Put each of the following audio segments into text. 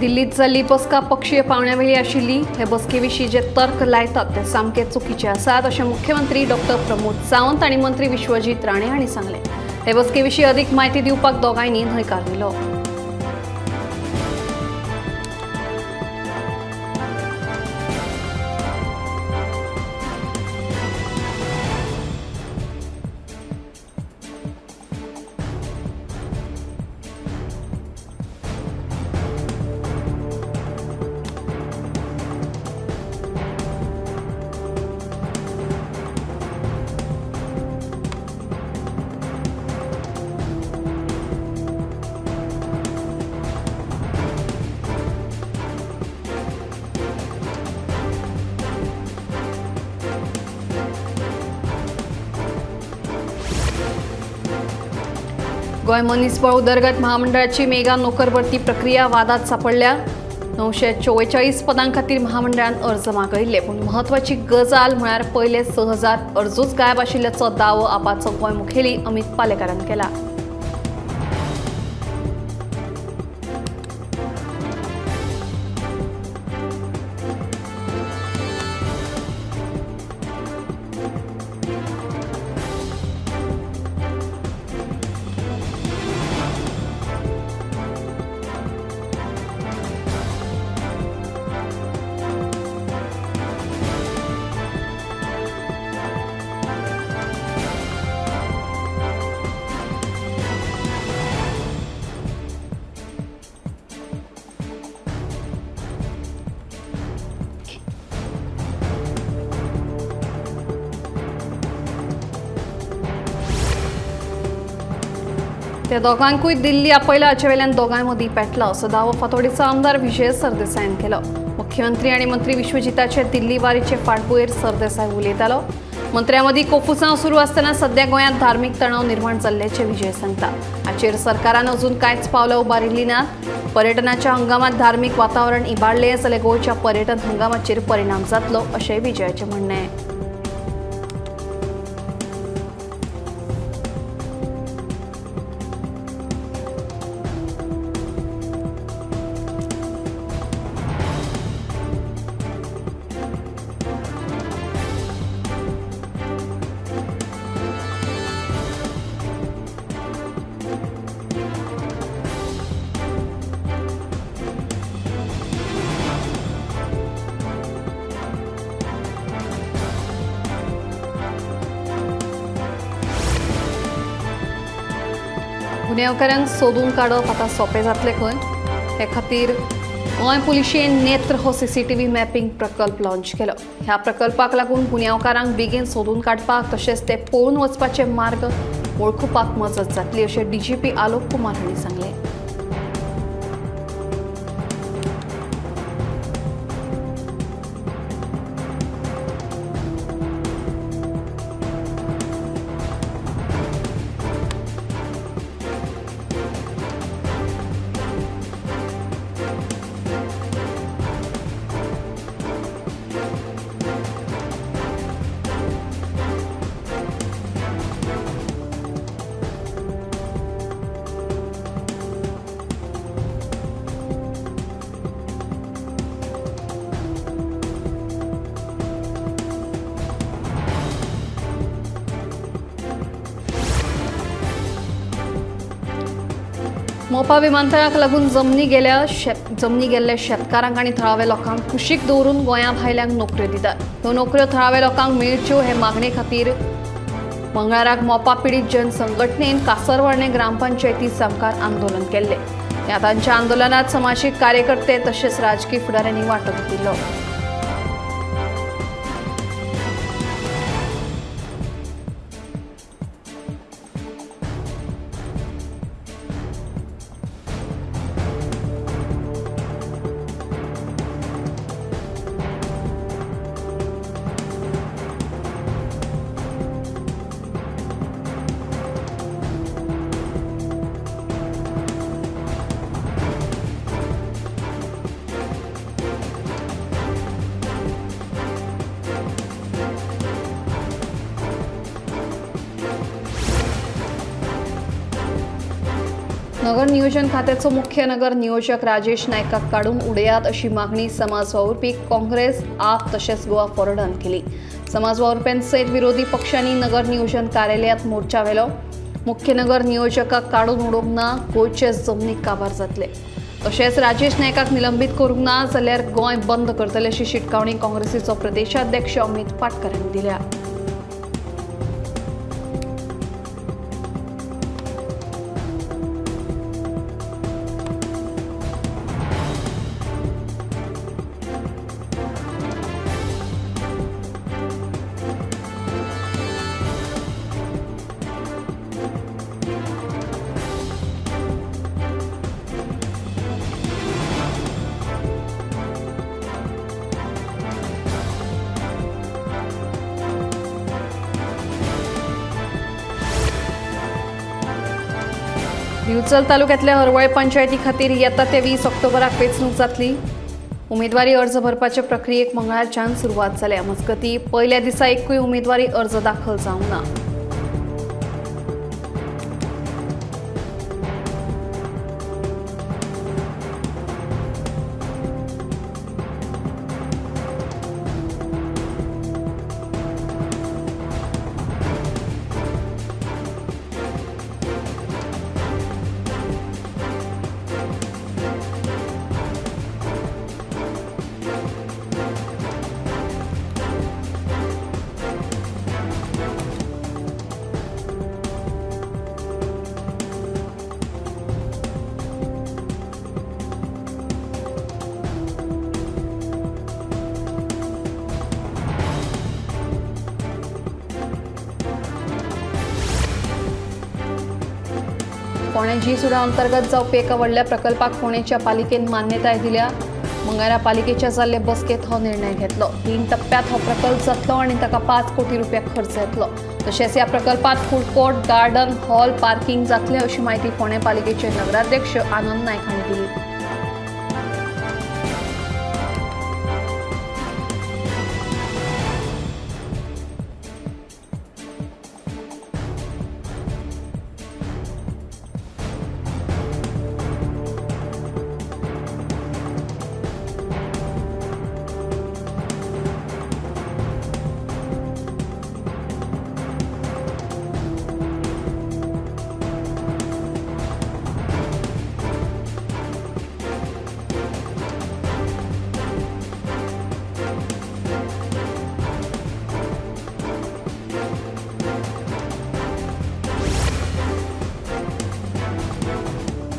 दिल्लीत जाल्ली बसका पक्षीय पावण्यावेळी आशिल्ली हे बसकेविशीं जे तर्क लायतात ते सामके चुकीचे आसात अशें मुख्यमंत्री डॉक्टर प्रमोद सावंत आनी मंत्री विश्वजीत राणे हांणी सांगलें। हे बसकेविशीं अदीक म्हायती दिवपाक दोगांयनी न्हयकार दिलो। गोय मनीसबळ उदरगत महामंडळाची मेगा नोकर भरती प्रक्रिया वादात सापडल्या। 944 पदां खातीर महामंडळान अर्ज मागयल्ले, पूण म्हत्वाची गजाल म्हळ्यार पयले 6000 अर्जूच गायब आशिल्ल्याचो दावो आपाचो गोंय मुखेली अमित पालेकारान केला। त्या दोगांकूय दिल्ली आपयला हाचे वेल्यान दोगांय मदीं पेटला असो दावो फातोडेचो आमदार विजय सरदेसायान केलो। मुख्यमंत्री आनी मंत्री विश्वजिताचे दिल्ली वारीचे फाटभुंयेर सरदेसाय उलयतालो। मंत्र्यां मदीं कोफुसांव सुरू आसतना सध्या गोंयांत धार्मीक तणाव निर्माण जाल्ल्याचे विजय सांगता। हाचेर सरकारान अजून कांयच पावलां उबारिल्लीं नात। पर्यटनाच्या हंगामात धार्मीक वातावरण इबाडलें जाल्यार गोंयच्या पर्यटन हंगामाचेर परिणाम जातलो अशेंय विजयाचें म्हणणें। गुन्यांवकारांक सोदून काडप आतां सोंपें जातलें खंय? हे खातीर गोंय पुलिशेन नेत्र हो सीसीटीव्ही मॅपिंग प्रकल्प लॉन्च केलो। ह्या प्रकल्पाक लागून गुन्यांवकारांक बेगीन सोदून काडपाक तशेंच ते पळून वचपाचे मार्ग वळखुपाक मजत जातली अशें डीजीपी आलोक कुमार हांणी सांगलें। मोपा विमानतळाक लागून जमनी गेल्ल्या शेतकारांक आनी थळाव्या लोकांक कुशीक दवरून गोंया भायल्यांक नोकऱ्यो दितात। ह्यो नोकऱ्यो थळाव्या लोकांक मेळच्यो हे मागणे खातीर मंगळाराक मोपा पीडित जन संघटनेन कासरवाडणे ग्रामपंचायती सामकार आंदोलन केल्लें। ह्या तांच्या आंदोलनात समाजीक कार्यकर्ते तशेंच राजकीय फुडाऱ्यांनी वांटो घेतिल्लो। नगर नियोजन खात्याचो मुख्य नगर नियोजक राजेश नायकाक काढून उडयात अशी मागणी समाज वावुरपी काँग्रेस, आप तशेंच गोवा फॉरवर्डान केली. समाज वावुरप्यांसयत विरोधी पक्षांनी नगर नियोजन कार्यालयात मोर्चा व्हेलो. मुख्य नगर नियोजकाक काढून उडोवंक ना, गोंयचे जमनीक काबार जातले. तशेंच राजेश नायकाक निलंबीत करूंक ना जाल्यार गोंय बंद करतले अशी शिटकावणी काँग्रेसीचो प्रदेशाध्यक्ष अमित पाटकर हांणी दिल्या. दिवचल तालुक्यातल्या हरवळे पंचायती खातीर येता ते 20 ऑक्टोबराक वेंचणूक जातली. उमेदवारी अर्ज भरपाचे प्रक्रियेक मंगळारच्यान सुरवात जाल्या. मजगतीं पयल्या दिसा एकूय उमेदवारी अर्ज दाखल जावंक ना. फोंडे जी-सुडा अंतर्गत जावपी एका व्हडल्या प्रकल्पाक फोंडेच्या पालिकेन मान्यताय दिल्या. मंगळारा पालिकेच्या जाल्ले बसकेत हो निर्णय घेतलो. 3 टप्प्यात हो प्रकल्प जातलो आनी ताका 5 कोटी रुपया खर्च येतलो. तशेंच ह्या प्रकल्पात food court, garden, hall, parking जातले अशी माहिती फोंडे पालिकेचे नगराध्यक्ष आनंद नायक हांणी दिली.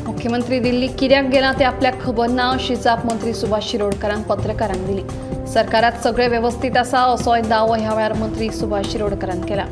मुख्यमंत्री दिल्लीक कित्याक गेला ते आपल्याक खबर ना अशी जाप मंत्री सुभाष शिरोडकरान पत्रकारांक दिली. सरकारात सगळे व्यवस्थित आसा असोय दावो ह्या वेळार मंत्री सुभाष शिरोडकरान केला.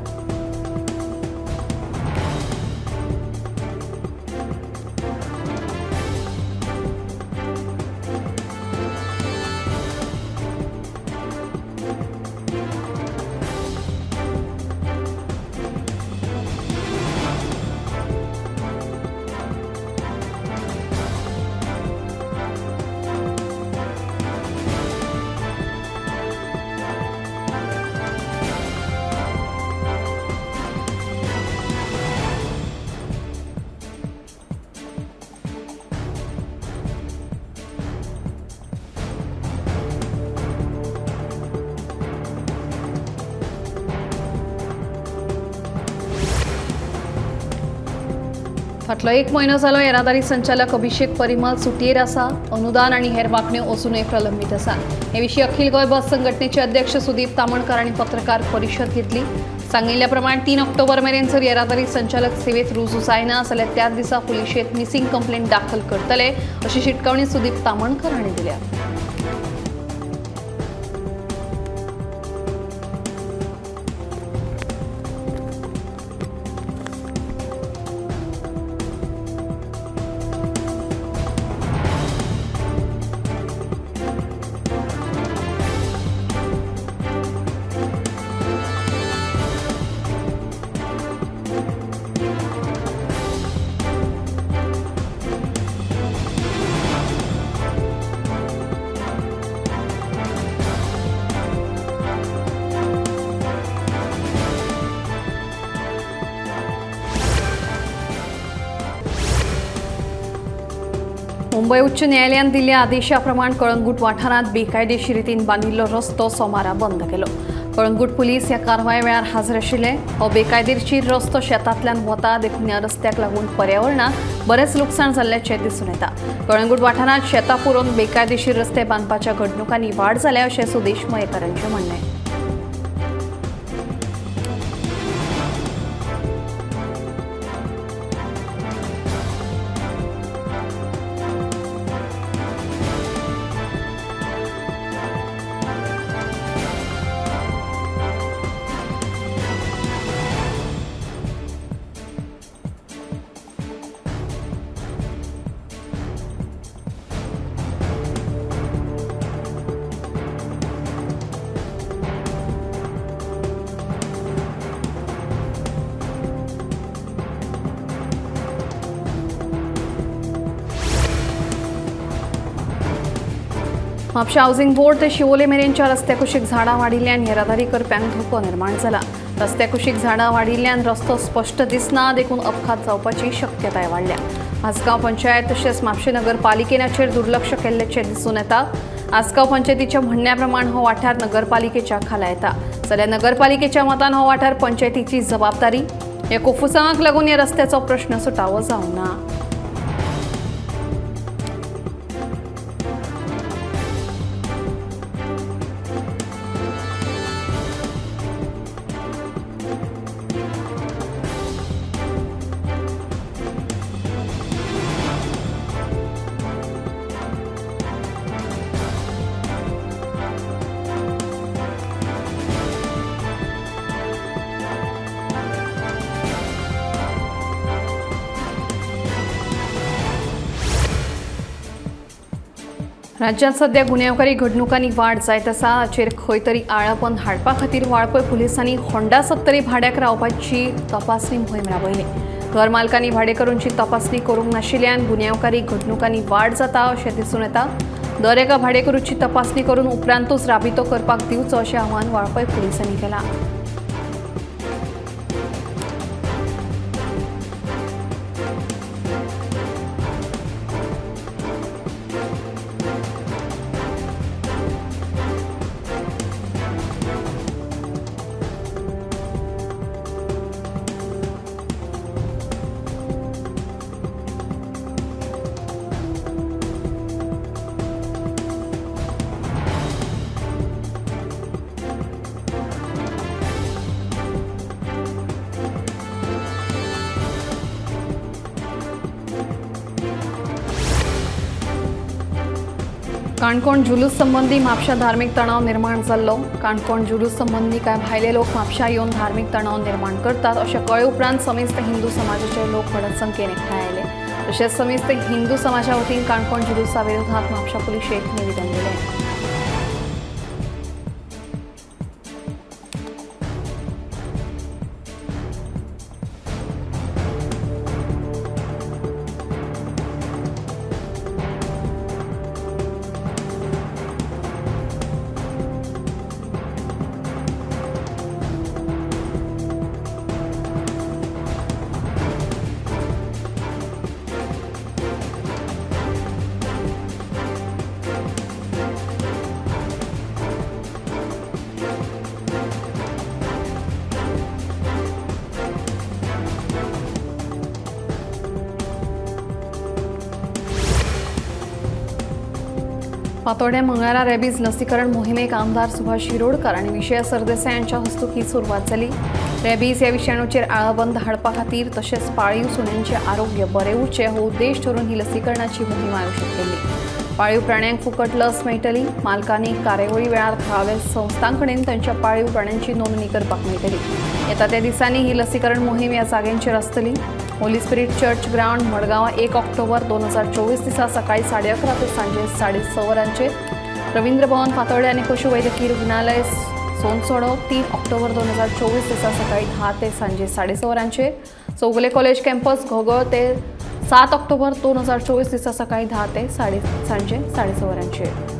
फाटलो 1 म्हयनो जालो येरादारी संचालक अभिषेक परिमल सुटयेर आसा. अनुदान आनी हेर मागण्यो अजूनय प्रलंबीत आसा. हे विशीं अखिल गोंय बस संघटनेचे अध्यक्ष सुदीप तामणकार हांणी पत्रकार परिशद घेतली. सांगिल्ल्या प्रमाण 3 ऑक्टोबर मेरेन जर येरादारी संचालक सेवेत रुजू जायना जाल्यार त्याच दिसा पुलिशेंत मिसिंग कंप्लेंट दाखल करतले अशी शिटकावणी सुदीप तामणकार हांणी दिल्या. मुंबई उच्च न्यायालयान दिल्ल्या आदेशाप्रमाण कळंगूट वाठारात बेकायदेशीर रितीन बांदिल्लो रस्तो सोमारा बंद केलो. कळंगूट पुलीस ह्या कारवाये वेळार हाजीर आशिल्ले. हो बेकायदेशीर रस्तो शेतांतल्यान वता देखून ह्या रस्त्याक लागून पर्यावरणाक बरेच लुकसाण जाल्ल्याचे दिसून येता. कळंगूट वाठारात शेतां पुरोवन बेकायदेशीर रस्ते बांदपाच्या घडणुकांनी वाड जाल्या अशें सुदेश मयेकारांचें म्हणणें. म्हापशा हाऊसिंग बोर्ड ते शिवोले मेरेनच्या रस्त्या कुशीक झाडां वाडिल्ल्यान येरादारी करप्यांक धोको निर्माण जाला. रस्त्या कुशीक झाडां वाडिल्ल्यान रस्तो स्पश्ट दिसना देखून अपघात जावपाची शक्यताय वाडल्या. आसगांव पंचायत तशेंच म्हापशे नगरपालिकेन हाचेर दुर्लक्ष केल्ल्याचें दिसून येता. आसगांव पंचायतीच्या म्हणण्या प्रमाण हो वाठार नगरपालिकेच्या खाला येता जाल्यार नगरपालिकेच्या मतान हो वाठार पंचायतीची जबाबदारी. ह्या कोफुसांक लागून ह्या रस्त्याचो प्रश्न सुटावो जावंक ना. राज्यांत सध्या गुन्यांवकारी घडणुकांनी वाड जायत आसा. हाचेर खंय तरी आळापण हाडपा खातीर वाळपय पुलिसांनी होंडा 70 भाड्याक रावपाची तपासणी मोहीम राबयली. घर मालकांनी भाडेकरूंची तपासणी करूंक नाशिल्ल्यान गुन्यांवकारी घडणुकांनी वाड जाता अशें दिसून येता. दर एका भाडेकरूची तपासणी करून उपरांतूच राबितो करपाक दिवचो अशें आवाहन वाळपय पुलिसांनी केलां. काणकोण जुलूस संबंधी म्हापशा धार्मिक तणाव निर्माण जाल्लो. काणकोण जुलूस संबंधी कांय भायले लोक म्हापशा येवन धार्मिक तणाव निर्माण करतात अशें कळे उपरांत समेस्त हिंदू समाजाचे लोक व्हड संख्येन एकठांय आयले. तशेंच समेस्त हिंदू समाजा वतीन काणकोण जुलूसा विरोधात म्हापशा पुलिशेक निवेदन दिलें. फातोड्या मंगळारा रेबीज लसीकरण मोहिमेक आमदार सुभाष शिरोडकर आणि विजय सरदेसाय यांच्या हस्तुकी सुरवात झाली. रेबीज या विषाणूचेर आळाबंद हाडपा खातीर तशेंच पाळीव सुण्यांचे आरोग्य बरे उरचे हो उद्देश धरून ही लसीकरणाची मोहीम आयोजीत केली. पाळीव प्राण्यांक फुकट लस मेळटली. मालकांनी कार्यावळी वेळार थळाव्या संस्थांकडेन तांच्या पाळीव प्राण्यांची नोंदणी करपाक मेळटली. येता त्या दिसांनी ही लसीकरण मोहीम ह्या जाग्यांचेर आसतली. Holi spirit church ground Madgaon 1 October 2024 दिसा सकाळी 11:30 ते सांजे 6:30 वरांचेर. रवींद्र भवन फातोड्या आणि पशुवैद्यकीय रुग्णालय सोनसोडो 3 ऑक्टोबर 2024 दिसा सकाळी 10 ते सांजे 6:30 वरांचेर. चौगुले कॉलेज कॅम्पस घोगळ ते 7 ऑक्टोबर 2024 दिसा सकाळी 10 ते सांजे 6:30 वरांचेर.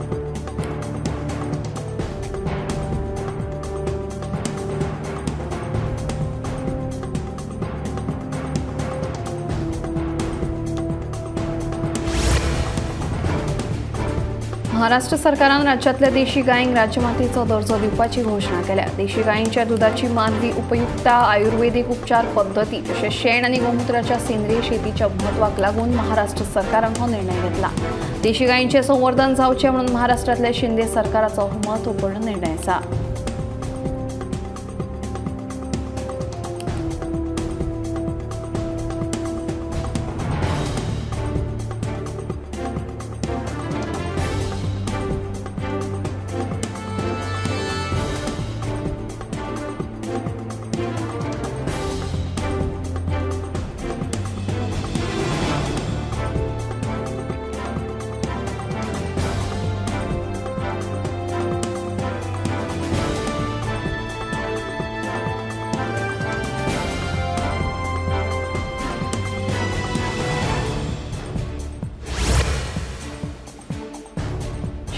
महाराष्ट्र सरकारान राज्यातल्या देशी गायींक राज्यमातेचो दर्जो दिवपाची घोषणा केल्या। देशी गायींच्या दुधाची मानवी उपयुक्तता, आयुर्वेदिक उपचार पद्धती तसेच शेण आणि गोमूत्राच्या सेंद्रिय शेतीच्या महत्वाक लागून महाराष्ट्र सरकारान हो निर्णय घेतला। देशी गायींचे संवर्धन जावचे म्हणून महाराष्ट्रातल्या शिंदे सरकाराचो हो महत्वपूर्ण निर्णय आसा।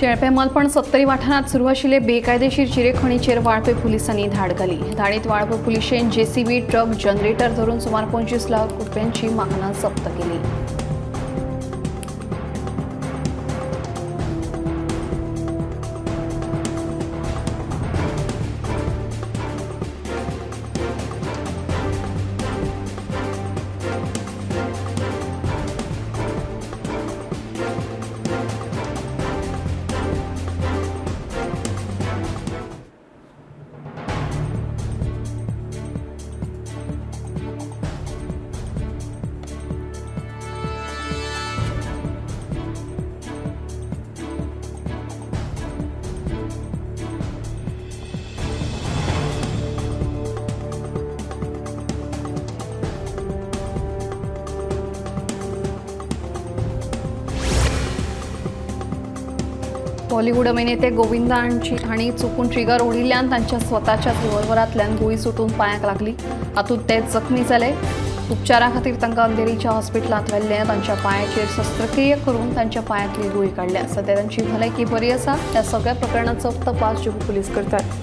शेळपे मलपण सत्तरी वाठारात सुरू आशिल्ले बेकायदेशीर चिरे खणीचेर वाळपय पुलिसांनी धाड घाली। धाडीत वाळपय पुलिशेन जेसीबी, ट्रक, जनरेटर धरून सुमार 25 लाख रुपयांची मागणां जप्त केली। बॉलिवूड अभिनेते गोविंदा हांणी चुकून ट्रिगर ओडिल्ल्यान तांच्या स्वताच्याच रिव्हॉल्वरांतल्यान गुळी सुटून पांयाक लागली। हातूंत ते जखमी जाले। उपचारा खातीर तांकां अंधेरीच्या हॉस्पिटलांत व्हेल्ले। तांच्या पांयाचेर शस्त्रक्रिया करून तांच्या पांयांतली गुळी काडल्या। सध्या तांची भलायकी बरी आसा। ह्या सगळ्या प्रकरणाचो तपास जुहू पुलीस करतात।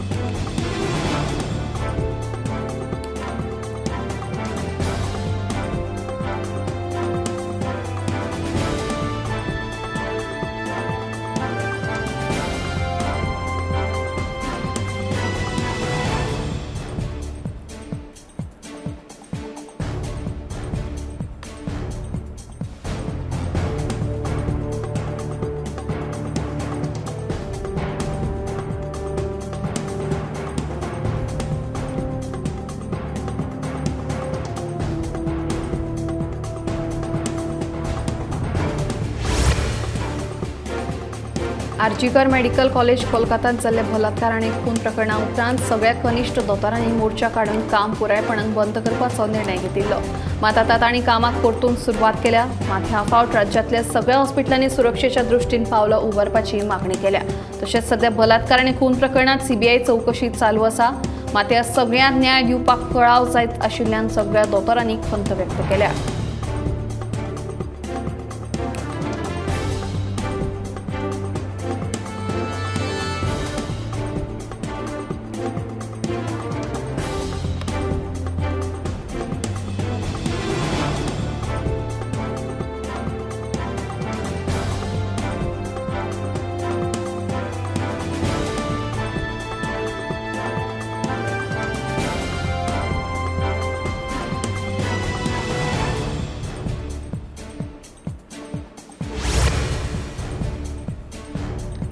आर्जीकर मेडिकल कॉलेज कोलकातात जाल्ले बलात्कार आनी खून प्रकरणा उपरांत सगळ्या कनिश्ठ दोतोरांनी मोर्चा काडून काम पुरायपणान बंद करपाचो निर्णय घेतिल्लो। मात आतां तांणी कामाक परतून सुरवात केल्या। मात ह्या फावट राज्यातल्या सगळ्या हॉस्पिटलांनी सुरक्षेच्या दृश्टीन पावलां उबारपाची मागणी केल्या। तशेंच सध्या बलात्कार आनी खून प्रकरणात सीबीआय चौकशी चालू आसा। मात ह्या सगळ्यांक न्याय दिवपाक कळाव जायत आशिल्ल्यान सगळ्या दोतोरांनी खंत व्यक्त केल्या।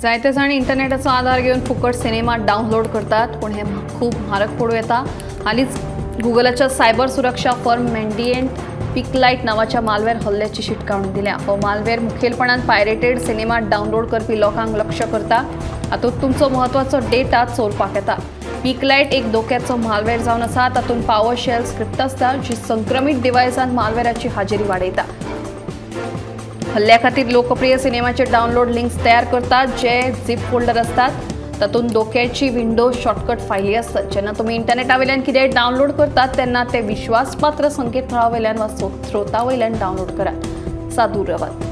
जायते जाण इंटरनेटाचो आधार घेवन फुकट सिनेमा डावनलोड करतात, पण हे खूप म्हारग पडू येता। हालींच गुगलाच्या सायबर सुरक्षा फर्म मेंडिएंट पिकलाइट नावाच्या मालवेअर हल्ल्याची शिटकावणी दिल्या। हो मालवेअर मुखेलपणान पायरेटेड सिनेमा डावनलोड करपी लोकांक लक्ष्य करता। हातूंत तुमचो महत्वाचो डेटा चोरपाक येता। पिकलाइट एक धोक्याचो मालवेअर जावन आसा। तातूंत पॉवर शेल स्क्रिप्ट आसता जी संक्रमित डिव्हायसांत मालवेअराची हाजेरी वाडयता। हल्ल्या खातीर लोकप्रिय सिनेमाचे डावनलोड लिंक्स तयार करतात जे झिप फोल्डर असतात। तातूंत धोक्याची विंडोज शॉर्टकट फायली असतात। जेन्ना तुम्ही इंटरनेटावयल्यान कितेंय डावनलोड करतात तेन्ना ते विश्वासपात्र संकेतथळावयल्यान वा स्रोतावयल्यान डावनलोड करात। सादूर रावात।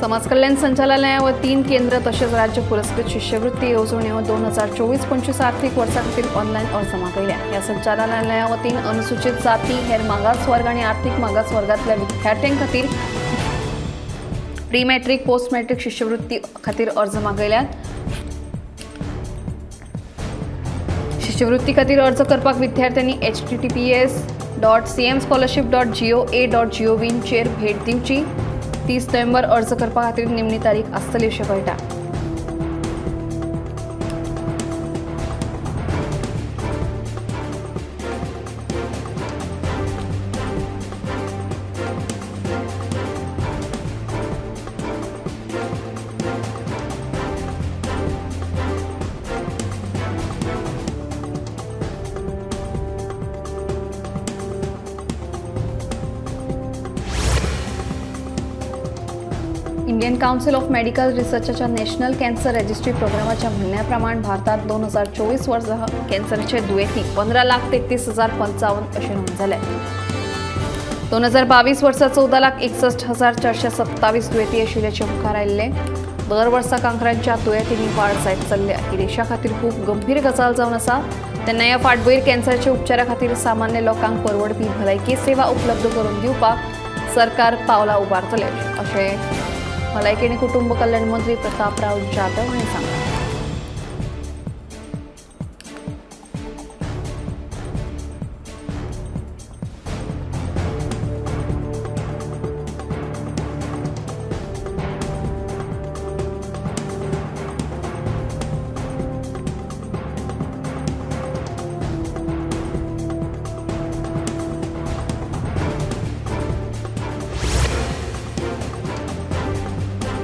समाज कल्याण संचालनालयावतीन केंद्र तसेच राज्य पुरस्कृत शिष्यवृत्ती येवजण्यो 2024-25 आर्थिक वर्सा खातीर ऑनलायन अर्ज मागयल्या। ह्या संचालनालयावतीन अनुसूचित जाती, हेर मागास वर्ग आणि आर्थिक मागास वर्गातल्या विद्यार्थ्यांक खातीर प्री मॅट्रिक, पोस्ट मॅट्रिक शिष्यवृत्ती खातीर अर्ज मागयल्यात। शिष्यवृत्ती खातीर अर्ज करपाक विद्यार्थ्यांनी https://cmscholarship.goa.gov चेर भेट दिवची। 30 नोव्हेंबर अर्ज करपा खातीर निमणी तारीख आसतली अशें कळटा। इंडियन काउन्सिल ऑफ मेडिकल रिसर्चच्या नॅशनल कॅन्सर रजिस्ट्री प्रोग्रामाच्या म्हणण्याप्रमाणे भारतात 2024 वर्सा कॅन्सरचे दुयेंती 15,33,055 अशें नोंद जाले। 2022 वर्सा 14,61,427 दुयेंती आशिल्ल्याचे मुखार आयिल्ले। दर वर्साक आंकड्यांच्या दुयेंतींनी वाड जायत चल्ल्या ही देशा खातीर खूब गंभीर गजाल जावन आसा। तेन्ना ह्या फाटभुंयेर कॅन्सरच्या उपचारा खातीर सामान्य लोकांक परवडपी भलायकी सेवा उपलब्ध करून दिवपाक सरकार पावलां उबारतले अशें भलायकी आणि कुटुंब कल्याण मंत्री प्रतापराव जाधव हांणी सांगलें।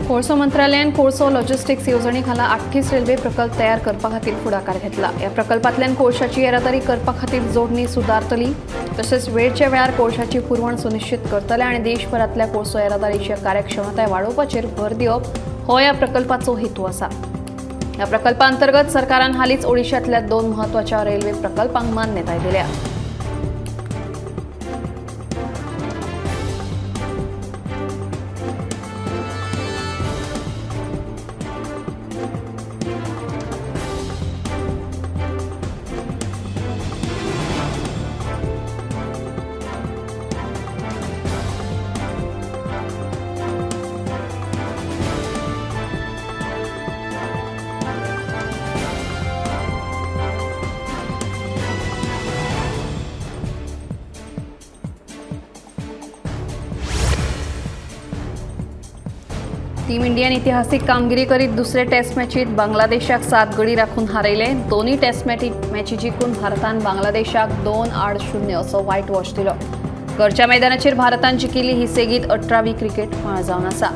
कोळसो मंत्रालयान कोळसो लॉजिस्टिक्स येवजणे खाला 38 रेल्वे प्रकल्प तयार करपा खातीर फुडाकार घेतला। ह्या प्रकल्पांतल्यान कोळशाची येरादारी करपा खातीर जोडणी सुदारतली तशेंच वेळच्या वेळार कोळशाची पुरवण सुनिश्चित करतले आणि देशभरातल्या कोळसो येरादारीची कार्यक्षमताय वाडोवपाचेर भर दिवप हो ह्या प्रकल्पाचो हेतू आसा। ह्या प्रकल्पा अंतर्गत सरकारान हालींच ओडिशांतल्या 2 म्हत्वाच्या रेल्वे प्रकल्पांक मान्यताय दिल्या। टीम इंडियान ऐतिहासिक कामगिरी करीत दुसरे टेस्ट मॅचीत बांगलादेशाक 7 गडी राखून हारयले। दोन्ही टेस्ट मॅची जिखून भारतान बांगलादेशाक 2-0 असो वायट वॉश दिलो। घरच्या मैदानाचेर भारतान जिखिल्ली ही सेगीत 18वी क्रिकेट माळ जावन आसा।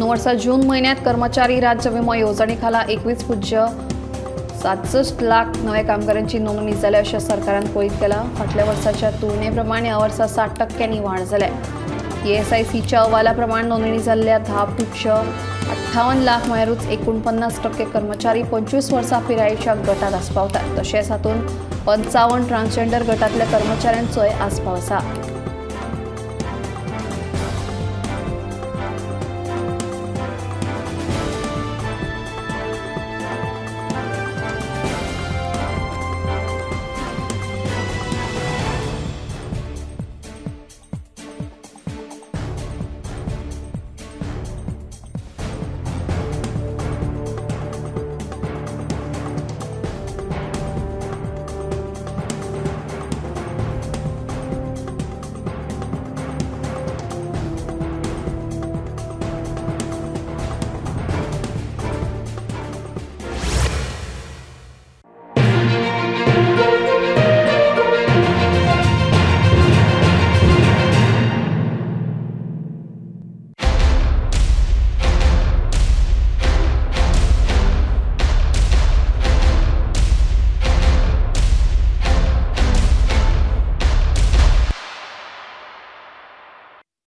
वर्सा जून महिन्यात कर्मचारी राज्य विमो येवजणे खाला 21.67 लाख नव्या कामगारांची नोंदणी जाल्या अशें सरकारान कळीत केला। फाटल्या वर्साच्या तुलने प्रमाणे ह्या वर्सा 60% वाढ जाल्या। ESICच्या अहवाला प्रमाण नोंदणी जाल्ल्या 10.58 लाख म्हळ्यारूच 49% कर्मचारी 25 वर्सां पिरायेच्या गटात आस्पावतात। तशेंच हातूंत 55 ट्रान्सजेंडर गटांतल्या कर्मचाऱ्यांचोय आस्पाव आसा।